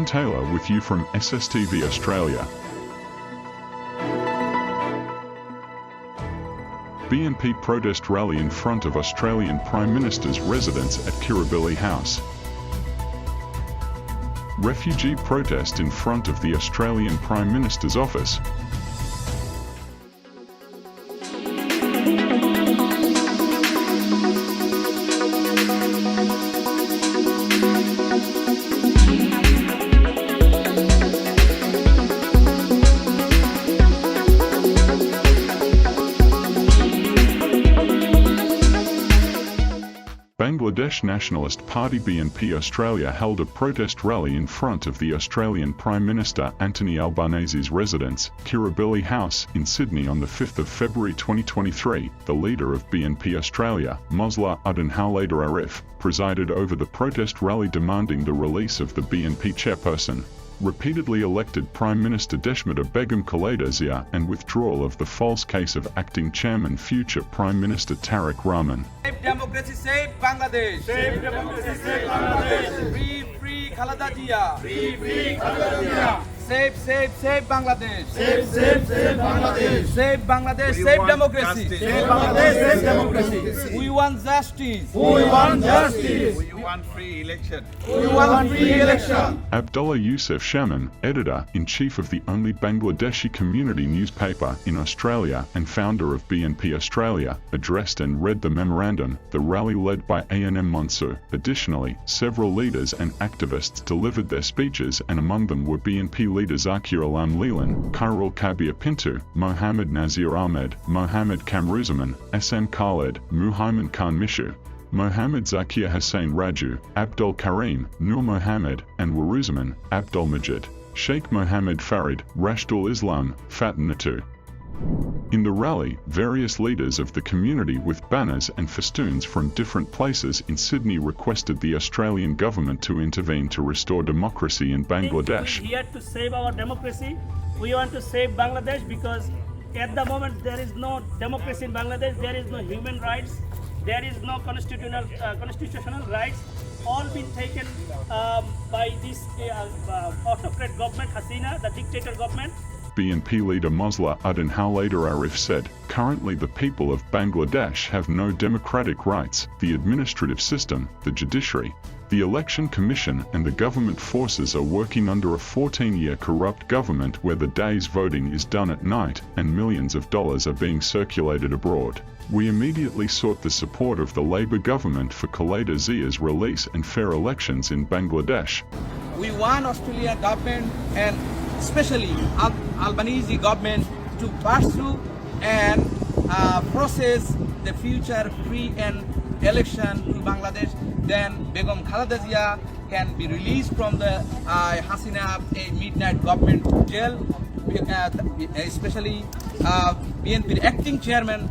Taylor with you from SSTV Australia. BNP protest rally in front of Australian Prime Minister's residence at Kirribilli House. Refugee protest in front of the Australian Prime Minister's office. Bangladesh Nationalist Party BNP Australia held a protest rally in front of the Australian Prime Minister Anthony Albanese's residence, Kirribilli House, in Sydney on the 5th of February 2023. The leader of BNP Australia, Mosleh Uddin Howlader Arif, presided over the protest rally demanding the release of the BNP chairperson, repeatedly elected Prime Minister Deshmata Begum Khaleda and withdrawal of the false case of acting chairman future Prime Minister Tarek Rahman. Save democracy, save Bangladesh. Save democracy, save Bangladesh. Free Khaleda Jia. Free Khaleda Jia. Save Bangladesh. Save Bangladesh. Save Bangladesh, save democracy. Save Bangladesh, save democracy. We want justice. We want justice. We want free election. We want free election. Abdullah Yousuf Shamim, editor-in-chief of the only Bangladeshi community newspaper in Australia and founder of BNP Australia, addressed and read the memorandum, the rally led by ANM Masum. Additionally, several leaders and activists delivered their speeches, and among them were BNP leader Zakir Alam Lelin, Khairul Kabir Pintu, Mohammad Nasir Ahmed, Mohammad Kamruzzaman, SM Khaled, Mouhaimen Khan Mishu, Mohammad Zakir Hossain Raju, Abdul Karim, Noor Mohammad, Anwaruzzaman, Abdul Majid, Sheikh Mohammad Farid, Rashedul Islam, Fatun Nitu. In the rally, various leaders of the community with banners and festoons from different places in Sydney requested the Australian government to intervene to restore democracy in Bangladesh. We are here to save our democracy. We want to save Bangladesh because at the moment there is no democracy in Bangladesh, there is no human rights, there is no constitutional rights, all been taken by this autocrat government, Hasina, the dictator government. BNP leader Mosleh Uddin Howlader Arif said, "Currently the people of Bangladesh have no democratic rights. The administrative system, the judiciary, the election commission and the government forces are working under a 14-year corrupt government where the day's voting is done at night and millions of dollars are being circulated abroad. We immediately sought the support of the Labour government for Khaleda Zia's release and fair elections in Bangladesh." We want Australian government and especially Albanese government to pursue and process the future free and election to Bangladesh. Then Begum Khaleda Zia can be released from the Hasina midnight government jail, especially BNP acting chairman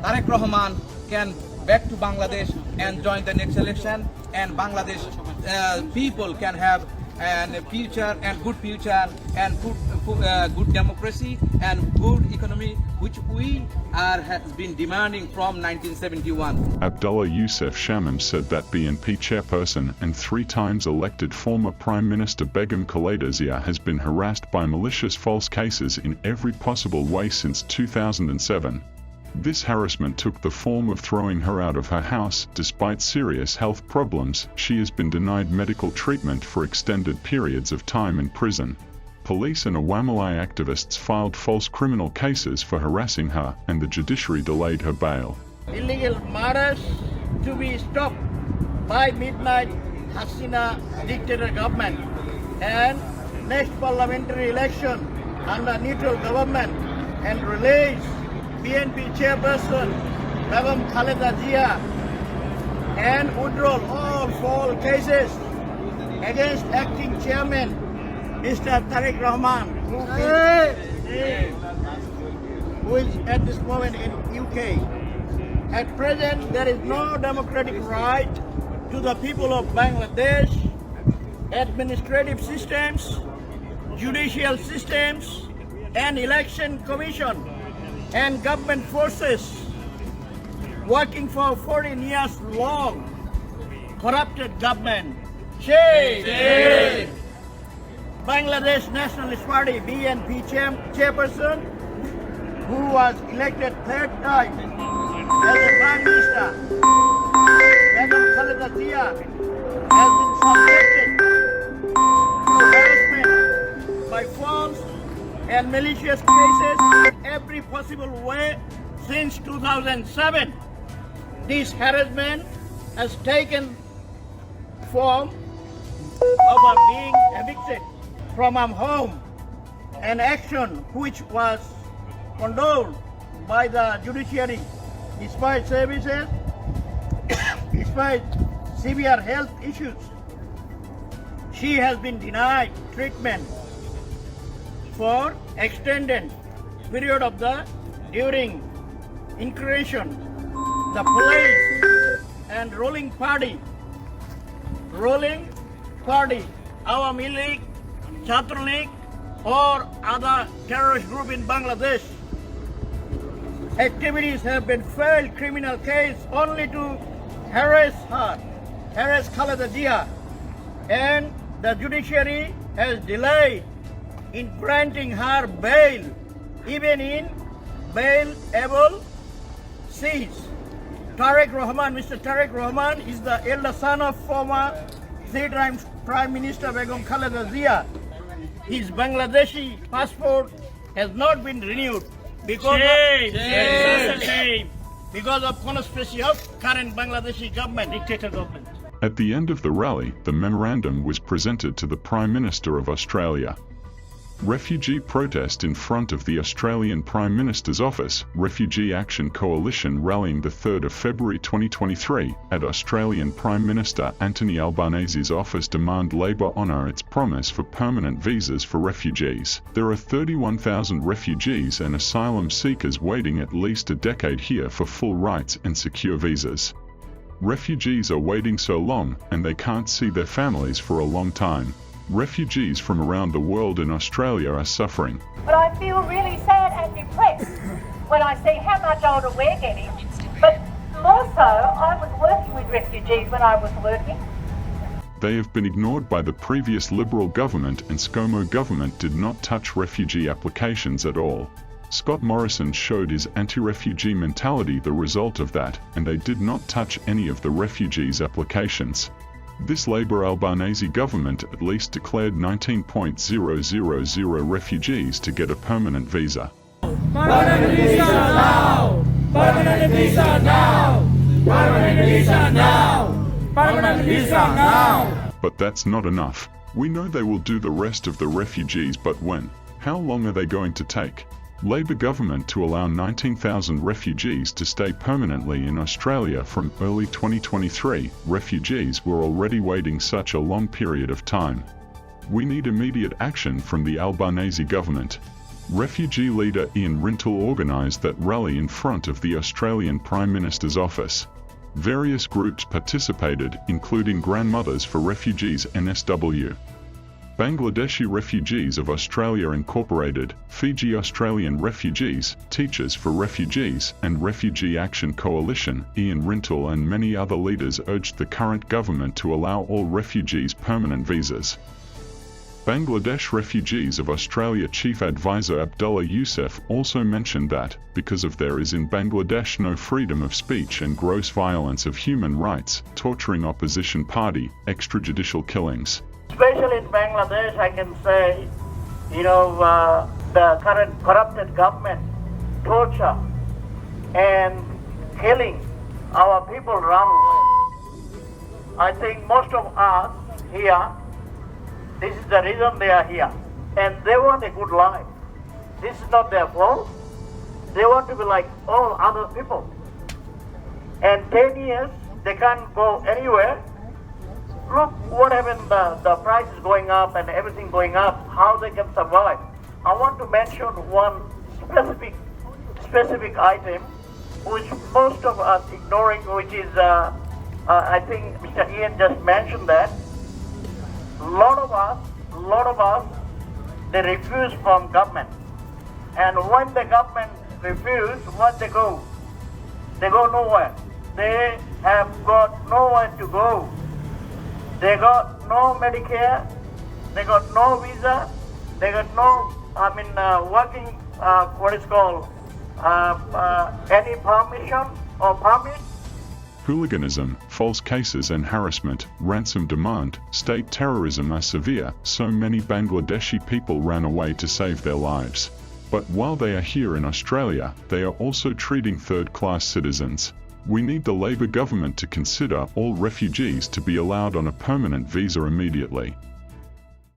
Tarek Rahman can back to Bangladesh and join the next election, and Bangladesh people can have and future and good future and good democracy and good economy, which we has been demanding from 1971. Abdullah Yousuf Shamim said that BNP chairperson and 3 times elected former Prime Minister Begum Khaleda Zia has been harassed by malicious false cases in every possible way since 2007. This harassment took the form of throwing her out of her house. Despite serious health problems, she has been denied medical treatment for extended periods of time in prison. Police and Awamali activists filed false criminal cases for harassing her, and the judiciary delayed her bail. Illegal murders to be stopped by midnight Hasina dictator government, and next parliamentary election under neutral government, and release BNP chairperson Begum Khaleda Zia and withdraw all false cases against acting chairman Mr. Tarek Rahman, who is at this moment in UK. At present, there is no democratic right to the people of Bangladesh. Administrative systems, judicial systems, and election commission and government forces working for 14 years long corrupted government. Shame! Bangladesh Nationalist Party BNP chairperson, who was elected third time as the Prime Minister. Begum Khaleda has been subjected to harassment by false and malicious cases in every possible way since 2007. This harassment has taken form of her being evicted from her home, an action which was condoned by the judiciary despite services, despite severe health issues. She has been denied treatment for extended period of during incarceration. The police and ruling party, Awami League, Chhatra League, or other terrorist group in Bangladesh activities have been filed criminal case only to harass Khaleda, and the judiciary has delayed in granting her bail, even in bail-able seats. Mr. Tarek Rahman is the elder son of former three-time Prime Minister Begum Khaleda. His Bangladeshi passport has not been renewed because of conspiracy of current Bangladeshi government, dictator government. At the end of the rally, the memorandum was presented to the Prime Minister of Australia. Refugee protest in front of the Australian Prime Minister's office. Refugee Action Coalition rallying the 3rd of February 2023 at Australian Prime Minister Anthony Albanese's office demand Labor honour its promise for permanent visas for refugees. There are 31,000 refugees and asylum seekers waiting at least a decade here for full rights and secure visas. Refugees are waiting so long and they can't see their families for a long time. Refugees from around the world in Australia are suffering. But I feel really sad and depressed when I see how much older we're getting. But more so, I was working with refugees when I was working. They have been ignored by the previous Liberal government, and ScoMo government did not touch refugee applications at all. Scott Morrison showed his anti-refugee mentality the result of that, and they did not touch any of the refugees' applications. This Labor Albanese government at least declared 19,000 refugees to get a permanent visa. Permanent visa now! Permanent visa now! Permanent visa now! Permanent visa now! But that's not enough. We know they will do the rest of the refugees, but when? How long are they going to take? Labor government to allow 19,000 refugees to stay permanently in Australia from early 2023. Refugees were already waiting such a long period of time. We need immediate action from the Albanese government. Refugee leader Ian Rintoul organised that rally in front of the Australian Prime Minister's office. Various groups participated, including Grandmothers for Refugees NSW, Bangladeshi Refugees of Australia Incorporated, Fiji Australian Refugees, Teachers for Refugees, and Refugee Action Coalition. Ian Rintoul and many other leaders urged the current government to allow all refugees permanent visas. Bangladesh Refugees of Australia Chief Advisor Abdullah Yousuf also mentioned that, because of there is in Bangladesh no freedom of speech and gross violence of human rights, torturing opposition party, extrajudicial killings. Especially in Bangladesh, I can say, the current corrupted government, torture and killing our people around the world. I think most of us here, this is the reason they are here. And they want a good life. This is not their fault. They want to be like all other people. And 10 years, they can't go anywhere. Look what happened, the price is going up and everything going up, how they can survive. I want to mention one specific item which most of us ignoring, which is, I think Mr. Ian just mentioned that. A lot of us, they refuse from government. And when the government refuse, what they go? They go nowhere. They have got nowhere to go. They got no Medicare, They got no visa. They got no, working, any permission or permit. Hooliganism, false cases and harassment, ransom demand, state terrorism are severe, so many Bangladeshi people ran away to save their lives. But while they are here in Australia, they are also treating third-class citizens. We need the Labor government to consider all refugees to be allowed on a permanent visa immediately.